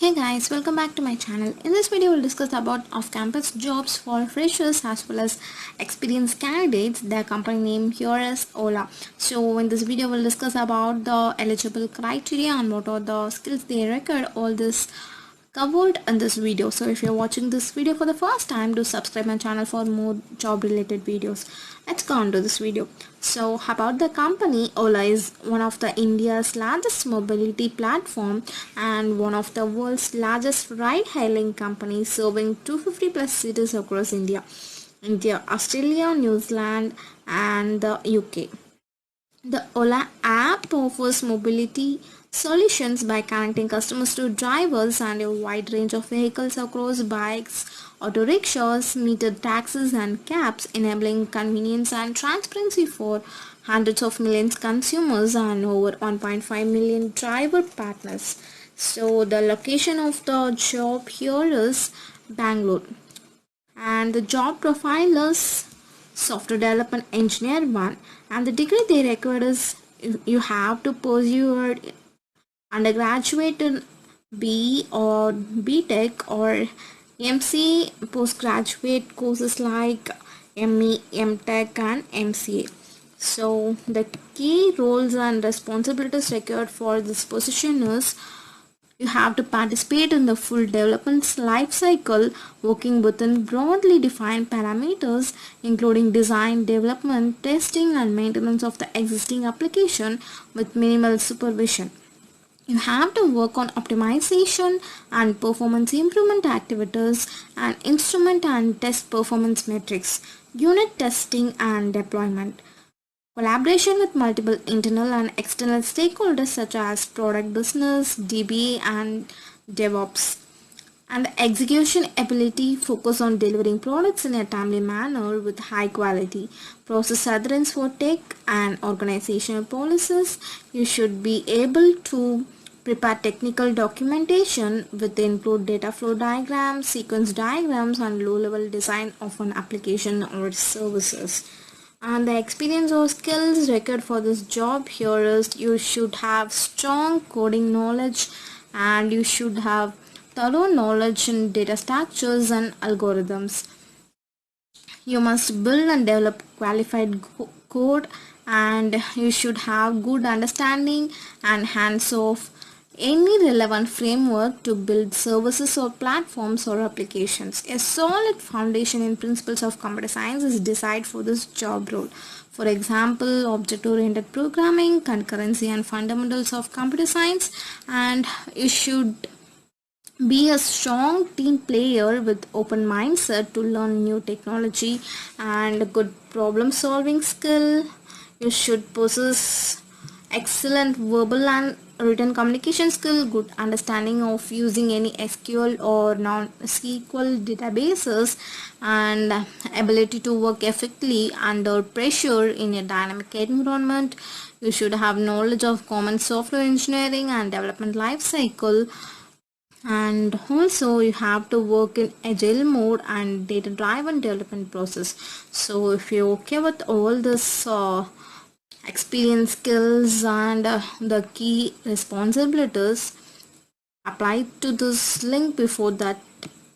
Hey guys, welcome back to my channel. In this video, we'll discuss about off-campus jobs for freshers as well as experienced candidates. Their company name here is Ola. So in this video, we'll discuss about the eligible criteria and what are the skills they require. All this covered in this video. So if you're watching this video for the first time, do subscribe my channel for more job related videos. Let's go on to this video. So about the company, Ola is one of the India's largest mobility platform and one of the world's largest ride hailing companies, serving 250 plus cities across India, Australia, New Zealand and the UK. The Ola app offers mobility solutions by connecting customers to drivers and a wide range of vehicles across bikes, auto rickshaws, metered taxis and cabs, enabling convenience and transparency for hundreds of millions consumers and over 1.5 million driver partners. So the location of the job here is Bangalore, and the job profile is software development engineer 1, and the degree they require is you have to pursue your undergraduate in BE or BTech or MC postgraduate courses like ME, MTech and MCA. So the key roles and responsibilities required for this position is you have to participate in the full development life cycle, working within broadly defined parameters, including design, development, testing, and maintenance of the existing application with minimal supervision. You have to work on optimization and performance improvement activities and instrument and test performance metrics, unit testing and deployment. Collaboration with multiple internal and external stakeholders such as product business, DBA and DevOps. And the execution ability focus on delivering products in a timely manner with high quality. Process adherence for tech and organizational policies. You should be able to prepare technical documentation with include data flow diagrams, sequence diagrams and low-level design of an application or services. And the experience or skills required for this job here is you should have strong coding knowledge and you should have thorough knowledge in data structures and algorithms. You must build and develop qualified code, and you should have good understanding and hands-off any relevant framework to build services or platforms or applications. A solid foundation in principles of computer science is desired for this job role. For example, object-oriented programming, concurrency and fundamentals of computer science, and you should be a strong team player with open mindset to learn new technology and good problem solving skill. You should possess excellent verbal and written communication skill, good understanding of using any SQL or non-SQL databases, and ability to work effectively under pressure in a dynamic environment. You should have knowledge of common software engineering and development life cycle, and also you have to work in agile mode and data driven development process. So if you're okay with all this experience, skills and the key responsibilities, apply to this link before that